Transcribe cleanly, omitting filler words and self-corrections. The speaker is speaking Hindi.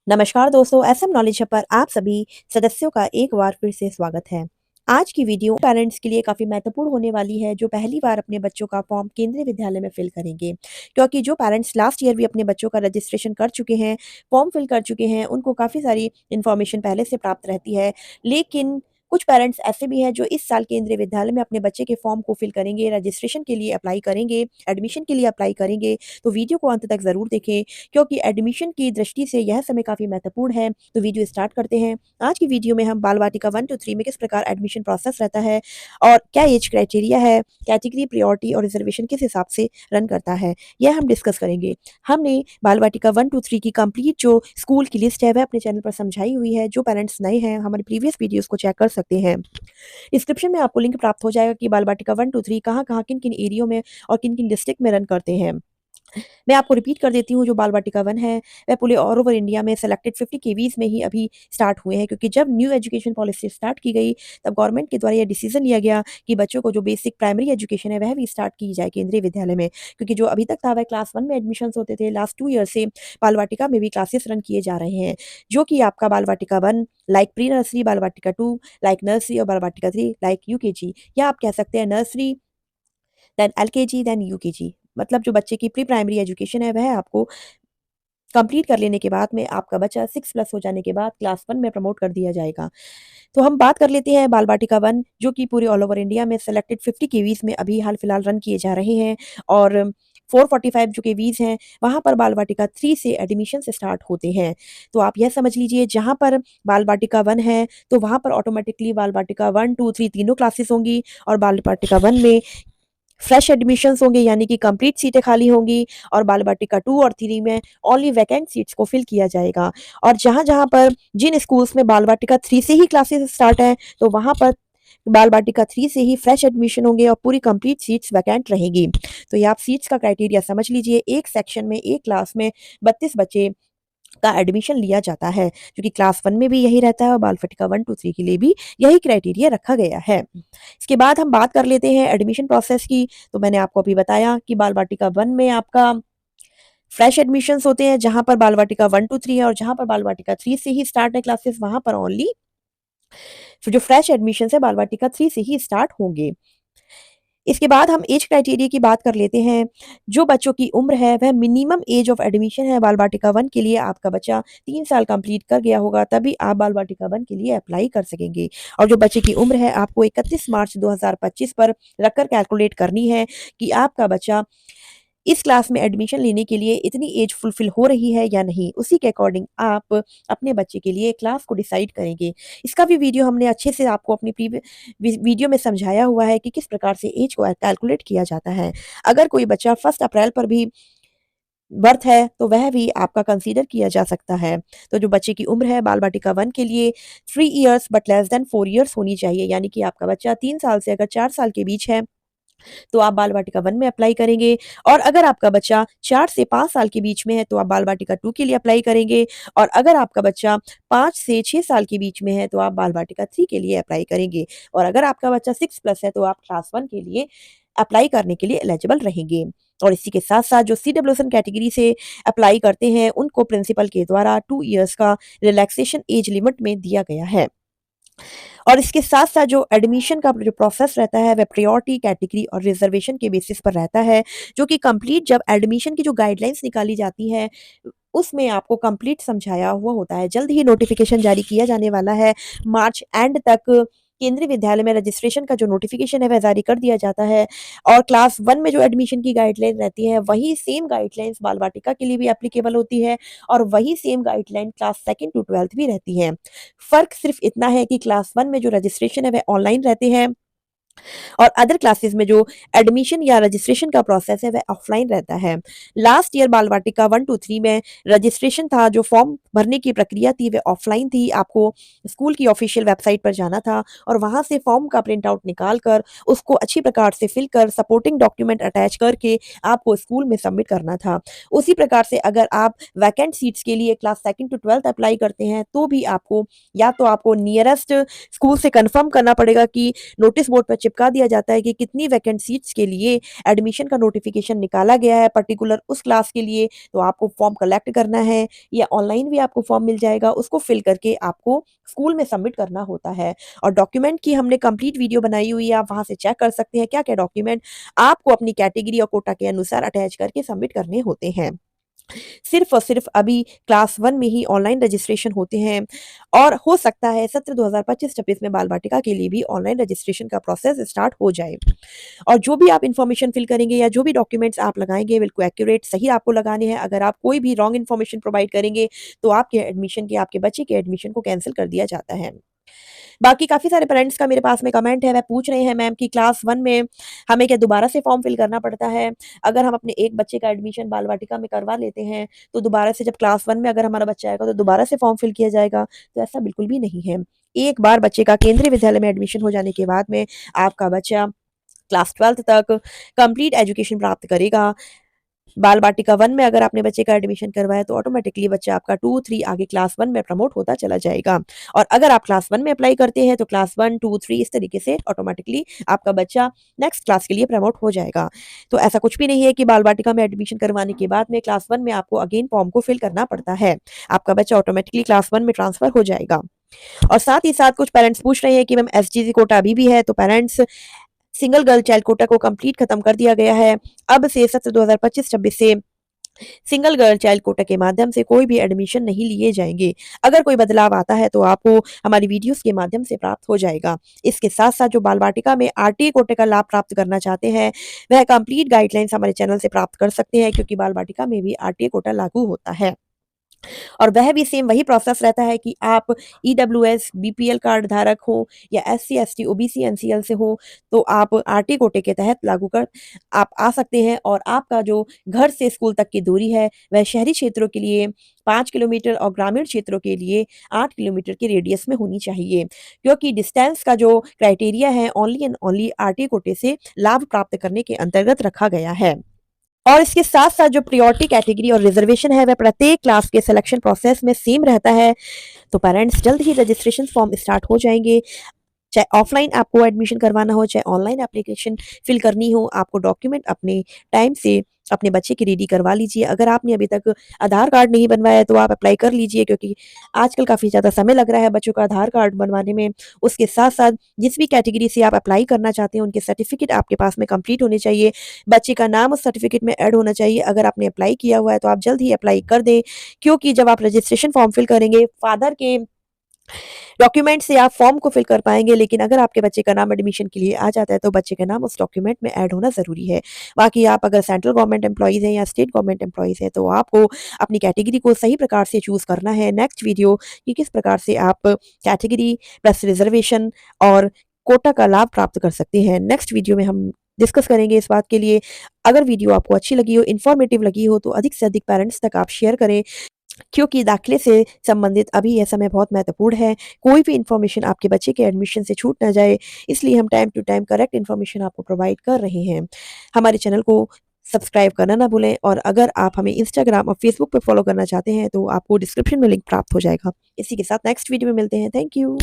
नमस्कार दोस्तों, एसएम नॉलेज हब पर आप सभी सदस्यों का एक बार फिर से स्वागत है। आज की वीडियो पेरेंट्स के लिए काफ़ी महत्वपूर्ण होने वाली है, जो पहली बार अपने बच्चों का फॉर्म केंद्रीय विद्यालय में फिल करेंगे। क्योंकि जो पेरेंट्स लास्ट ईयर भी अपने बच्चों का रजिस्ट्रेशन कर चुके हैं, फॉर्म फिल कर चुके हैं, उनको काफ़ी सारी इन्फॉर्मेशन पहले से प्राप्त रहती है। लेकिन कुछ पेरेंट्स ऐसे भी हैं जो इस साल केंद्रीय विद्यालय में अपने बच्चे के फॉर्म को फिल करेंगे, रजिस्ट्रेशन के लिए अप्लाई करेंगे, एडमिशन के लिए अप्लाई करेंगे। तो वीडियो को अंत तक ज़रूर देखें, क्योंकि एडमिशन की दृष्टि से यह समय काफ़ी महत्वपूर्ण है। तो वीडियो स्टार्ट करते हैं। आज की वीडियो में हम बाल वाटिका 1 टू 3 में किस प्रकार एडमिशन प्रोसेस रहता है और क्या एज क्राइटेरिया है, कैटेगरी, प्रायोरिटी और रिजर्वेशन किस हिसाब से रन करता है, यह हम डिस्कस करेंगे। हमने बाल वाटिका 1 टू 3 की कंप्लीट जो स्कूल की लिस्ट है वह अपने चैनल पर समझाई हुई है। जो पेरेंट्स नए हैं हमारे प्रीवियस वीडियोस को चेक कर सकते हैं। डिस्क्रिप्शन में आपको लिंक प्राप्त हो जाएगा कि बाल वाटिका 1 टू 3 कहाँ-कहाँ, किन-किन एरियो में और किन-किन डिस्ट्रिक्ट में रन करते हैं। मैं आपको रिपीट कर देती हूँ, जो बाल वाटिका 1 है, वह पूरे ऑल ओवर इंडिया में सेलेक्टेड 50 केवीज़ में ही अभी स्टार्ट हुए हैं, क्योंकि जब न्यू एजुकेशन पॉलिसी स्टार्ट की गई, तब गवर्नमेंट के द्वारा यह डिसीज़न लिया गया कि बच्चों को जो बेसिक प्राइमरी एजुकेशन है, वह भी स्टार्ट की जाए केंद्रीय विद्यालय में। क्योंकि जो अभी तक था, वह क्लास 1 में एडमिशन्स होते थे, लास्ट 2 ईयर से बाल वाटिका में भी क्लासेस रन किए जा रहे हैं, जो कि आपका बाल वाटिका 1 लाइक प्री नर्सरी, बाल वाटिका 2 लाइक नर्सरी और बाल वाटिका 3 लाइक यूकेजी, या आप कह सकते हैं nursery, then LKG, then UKG. मतलब जो बच्चे की प्री प्राइमरी एजुकेशन है, वह आपको कंप्लीट कर लेने के बाद में आपका बच्चा 6 प्लस हो जाने के बाद क्लास 1 में प्रमोट कर दिया जाएगा। तो हम बात कर लेते हैं बाल वाटिका 1, जो कि पूरे ऑल ओवर इंडिया में सेलेक्टेड 50 केवीज़ में अभी हाल-फिलहाल रन किए जा रहे हैं, और 445 जो केवीज़ हैं, वहाँ पर बाल वाटिका 3 से एडमिशन्स स्टार्ट होते हैं। तो आप यह समझ लीजिए, जहाँ पर बाल वाटिका 1 है, तो वहाँ पर ऑटोमैटिकली बाल वाटिका 1, 2, 3 तीनों क्लासेस होंगी, और बाल वाटिका 1 में फ्रेश एडमिशन्स होंगे, यानी कि कंप्लीट सीटें खाली होंगी, और बाल वाटिका 2 और 3 में ओनली वैकेंट सीट्स को फिल किया जाएगा। और जहाँ-जहाँ पर जिन स्कूल्स में बाल वाटिका 3 से ही क्लासेस स्टार्ट हैं, तो वहाँ पर बाल वाटिका 3 से ही फ्रेश एडमिशन होंगे और पूरी कंप्लीट सीट्स वैकेंट रहेंगी। तो ये आप सीट्स का क्राइटेरिया समझ लीजिए, एक सेक्शन में, एक क्लास में 32 बच्चे का एडमिशन लिया जाता है, जो कि क्लास 1 में भी यही रहता है, और बाल वाटिका 1 टू 3 के लिए भी यही क्राइटेरिया रखा गया है। इसके बाद हम बात कर लेते हैं एडमिशन प्रोसेस की। तो मैंने आपको अभी बताया कि बाल वाटिका 1 में आपका फ्रेश एडमिशन्स होते हैं, जहाँ पर बाल वाटिका 1 टू 3 है, और जहाँ पर बाल वाटिका 3 से ही स्टार्ट है क्लासेस, वहाँ पर ओनली जो फ्रेश एडमिशन्स है बाल वाटिका 3 से ही स्टार्ट होंगे। इसके बाद हम एज क्राइटेरिया की बात कर लेते हैं। जो बच्चों की उम्र है, वह मिनिमम एज ऑफ एडमिशन है बाल वाटिका 1 के लिए, आपका बच्चा 3 साल कंप्लीट कर गया होगा, तभी आप बाल वाटिका 1 के लिए अप्लाई कर सकेंगे। और जो बच्चे की उम्र है, आपको 31 मार्च 2025 पर रखकर कैलकुलेट करनी है कि आपका बच्चा इस क्लास में एडमिशन लेने के लिए इतनी एज फुलफिल हो रही है या नहीं। उसी के अकॉर्डिंग आप अपने बच्चे के लिए क्लास को डिसाइड करेंगे। इसका भी वीडियो हमने अच्छे से आपको अपनी वीडियो में समझाया हुआ है कि किस प्रकार से एज को कैलकुलेट किया जाता है। अगर कोई बच्चा 1 अप्रैल पर भी बर्थ है, तो वह भी आपका कंसीडर किया जा सकता है। तो जो बच्चे की उम्र है बाल वाटिका 1 के लिए 3 years but less than 4 years होनी चाहिए, यानी कि आपका बच्चा 3 साल से अगर 4 साल के बीच है, तो आप बाल वाटिका 1 में अप्लाई करेंगे। और अगर आपका बच्चा 4 से 5 साल के बीच में है, तो आप बाल वाटिका 2 के लिए अप्लाई करेंगे। और अगर आपका बच्चा 5 से 6 साल के बीच में है, तो आप बाल वाटिका 3 के लिए अप्लाई करेंगे। और अगर आपका बच्चा 6 प्लस है, तो आप क्लास 1 के लिए अप्लाई करने के लिए एलिजिबल रहेंगे। और इसी के साथ-साथ जो सीडब्ल्यूएसएन कैटेगरी से अप्लाई करते हैं, उनको प्रिंसिपल के द्वारा 2 इयर्स का रिलैक्सेशन एज लिमिट में दिया गया है। और इसके साथ-साथ जो एडमिशन का जो प्रोसेस रहता है, वह प्रायोरिटी, कैटेगरी और रिजर्वेशन के बेसिस पर रहता है, जो कि कंप्लीट जब एडमिशन की जो गाइडलाइंस निकाली जाती हैं, उसमें आपको कंप्लीट समझाया हुआ होता है। जल्द ही नोटिफ़िकेशन जारी किया जाने वाला है। मार्च एंड तक केंद्रीय विद्यालय में रजिस्ट्रेशन का जो नोटिफ़िकेशन है, वह जारी कर दिया जाता है। और क्लास 1 में जो एडमिशन की गाइडलाइन रहती है, वही सेम गाइडलाइंस बाल वाटिका के लिए भी एप्लीकेबल होती है, और वही same guideline class 2 to 12th भी रहती है। फ़र्क सिर्फ़ इतना है कि क्लास 1 में जो रजिस्ट्रेशन है, वह ऑनलाइन रहते हैं, और अदर क्लासेस में जो एडमिशन या रजिस्ट्रेशन का प्रोसेस है, वह ऑफलाइन रहता है। लास्ट ईयर बाल वाटिका 1 टू 3 में रजिस्ट्रेशन था, जो फॉर्म भरने की प्रक्रिया थी, वह ऑफलाइन थी। आपको स्कूल की ऑफिशियल वेबसाइट पर जाना था, और वहां से फॉर्म का प्रिंट आउट निकाल कर उसको अच्छी प्रकार से फिल कर सपोर्टिंग डॉक्यूमेंट अटैच करके आपको स्कूल में सबमिट करना था। उसी प्रकार से अगर आप वैकेंट सीट्स के लिए क्लास 2 टू 12th अप्लाई करते हैं, तो भी आपको या तो आपको नियरेस्ट स्कूल से कंफर्म करना पड़ेगा कि नोटिस बोर्ड पर चिपका दिया जाता है कि कितनी वैकेंट सीट्स के लिए एडमिशन का नोटिफिकेशन निकाला गया है पर्टिकुलर उस क्लास के लिए। तो आपको फॉर्म कलेक्ट करना है या ऑनलाइन भी आपको फॉर्म मिल जाएगा, उसको फिल करके आपको स्कूल में सबमिट करना होता है। और डॉक्यूमेंट की हमने कंप्लीट वीडियो बनाई हुई है, आप वहाँ से चेक कर सकते हैं क्या-क्या डॉक्यूमेंट आपको अपनी कैटेगरी और कोटा के अनुसार अटैच करके सबमिट करने होते हैं। सिर्फ़ और सिर्फ़ अभी क्लास 1 में ही ऑनलाइन रजिस्ट्रेशन होते हैं और हो सकता है सत्र 2025-26 में बाल बाटिका के लिए भी ऑनलाइन रजिस्ट्रेशन का प्रोसेस स्टार्ट हो जाए। और जो भी आप इन्फॉर्मेशन फिल करेंगे या जो भी डॉक्यूमेंट्स आप लगाएँगे बिल्कुल एक्यूरेट सही आपको लगाने हैं। अगर आप कोई भी रॉन्ग इन्फॉर्मेशन प्रोवाइड करेंगे तो आपके बच्चे के एडमिशन को कैंसल कर दिया जाता है। बाकी काफ़ी सारे पेरेंट्स का मेरे पास में कमेंट है, वह पूछ रहे हैं मैम कि क्लास 1 में हमें क्या दोबारा से फॉर्म फिल करना पड़ता है? अगर हम अपने एक बच्चे का एडमिशन बाल वाटिका में करवा लेते हैं, तो दोबारा से जब क्लास 1 में अगर हमारा बच्चा आएगा तो दोबारा से फॉर्म फिल किया जाएगा? तो ऐसा बिल्कुल भी नहीं है। एक बार बच्चे का केंद्रीय विद्यालय में एडमिशन हो जाने के बाद में आपका बच्चा क्लास 12th तक कंप्लीट एजुकेशन प्राप्त करेगा। बाल बाटिका 1 में अगर आपने बच्चे का एडमिशन करवाया तो ऑटोमेटिकली बच्चा आपका 2-3 आगे क्लास 1 में प्रमोट होता चला जाएगा। और अगर आप क्लास 1 में अप्लाई करते हैं तो क्लास 1, 2, 3 इस तरीके से ऑटोमेटिकली आपका बच्चा नेक्स्ट क्लास के लिए प्रमोट हो जाएगा। तो ऐसा कुछ भी नहीं है कि बाल बाटिका में एडमिशन करवाने के बाद में क्लास 1 में आपको अगेन फॉर्म को फिल करना पड़ता है। आपका बच्चा ऑटोमेटिकली क्लास 1 में ट्रांसफर हो जाएगा। और साथ ही साथ कुछ पेरेंट्स पूछ रहे हैं कि मैम एसजीसी कोटा अभी भी है, तो parents single girl child quota को कंप्लीट खत्म कर दिया गया है। अब से सत्र 2025-26 से सिंगल गर्ल चाइल्ड कोटा के माध्यम से कोई भी एडमिशन नहीं लिए जाएँगे। अगर कोई बदलाव आता है तो आपको हमारी वीडियोज़ के माध्यम से प्राप्त हो जाएगा। इसके साथ-साथ जो बाल वाटिका में आरटीए कोटे का लाभ प्राप्त करना चाहते हैं, वह कंप्लीट गाइडलाइंस हमारे चैनल से प्राप्त कर सकते हैं क्योंकि बाल वाटिका में भी आरटीए कोटा लागू होता है। और वह भी सेम वही प्रोसेस रहता है कि आप ईडब्ल्यूएस, बीपीएल कार्ड धारक हो या एससी, एसटी, ओबीसी, एनसीएल से हो, तो आप आरटी कोटे के तहत लागू कर आप आ सकते हैं और आपका जो घर से स्कूल तक की दूरी है, वह शहरी क्षेत्रों के लिए 5 किलोमीटर और ग्रामीण क्षेत्रों के लिए 8 किलोमीटर के रेडियस में होनी चाहिए। क्योंकि डिस्टेंस का जो क्राइटेरिया है, ओनली एंड ओनली आरटी कोटे से लाभ प्राप्त करने के अंतर्गत रखा गया है। और इसके साथ-साथ जो प्रायोरिटी कैटेगरी और रिजर्वेशन है, वह प्रत्येक क्लास के सिलेक्शन प्रोसेस में सेम रहता है। तो पेरेंट्स जल्द ही रजिस्ट्रेशन फॉर्म स्टार्ट हो जाएँगे। चाहे ऑफलाइन आपको एडमिशन करवाना हो, चाहे ऑनलाइन एप्लीकेशन फिल करनी हो, आपको डॉक्यूमेंट अपने टाइम से अपने बच्चे की रेडी करवा लीजिए। अगर आपने अभी तक आधार कार्ड नहीं बनवाया है, तो आप अप्लाई कर लीजिए क्योंकि आजकल काफ़ी ज़्यादा समय लग रहा है बच्चों का आधार कार्ड बनवाने में। उसके साथ-साथ जिस भी कैटेगरी से आप अप्लाई करना चाहते हैं, उनके सर्टिफिकेट आपके पास में कंप्लीट होने चाहिए। बच्चे का नाम उस सर्टिफिकेट में ऐड होना चाहिए। अगर आपने अप्लाई किया हुआ है, तो आप जल्द ही अप्लाई कर दें क्योंकि जब आप रजिस्ट्रेशन फॉर्म फिल करेंगे, फादर के डॉक्यूमेंट से आप फॉर्म को फिल कर पाएँगे, लेकिन अगर आपके बच्चे का नाम एडमिशन के लिए आ जाता है, तो बच्चे का नाम उस डॉक्यूमेंट में ऐड होना ज़रूरी है। बाकी आप अगर सेंट्रल गवर्नमेंट एम्प्लॉइज़ हैं या स्टेट गवर्नमेंट एम्प्लॉइज़ हैं, तो आपको अपनी कैटेगरी को सही प्रकार से चूज़ करना है। नेक्स्ट वीडियो कि किस प्रकार से आप कैटेगरी प्लस रिज़र्वेशन और कोटा का लाभ प्राप्त कर सकते हैं। नेक्स्ट वीडियो में हम डिस्कस करेंगे इस बात के लिए। अगर वीडियो आपको अच्छी लगी हो, इन्फॉर्मेटिव लगी हो, तो अधिक से अधिक पेरेंट्स तक आप शेयर करें। क्योंकि दाखिले से संबंधित अभी यह समय बहुत महत्वपूर्ण है। कोई भी इन्फॉर्मेशन आपके बच्चे के एडमिशन से छूट ना जाए, इसलिए हम time to time correct information आपको प्रोवाइड कर रहे हैं। हमारे चैनल को सब्सक्राइब करना ना भूलें और अगर आप हमें इंस्टाग्राम और फेसबुक पे फॉलो करना चाहते हैं, तो आपको डिस्क्रिप्शन में लिंक प्राप्त हो जाएगा। इसी के साथ नेक्स्ट वीडियो में मिलते हैं। Thank you.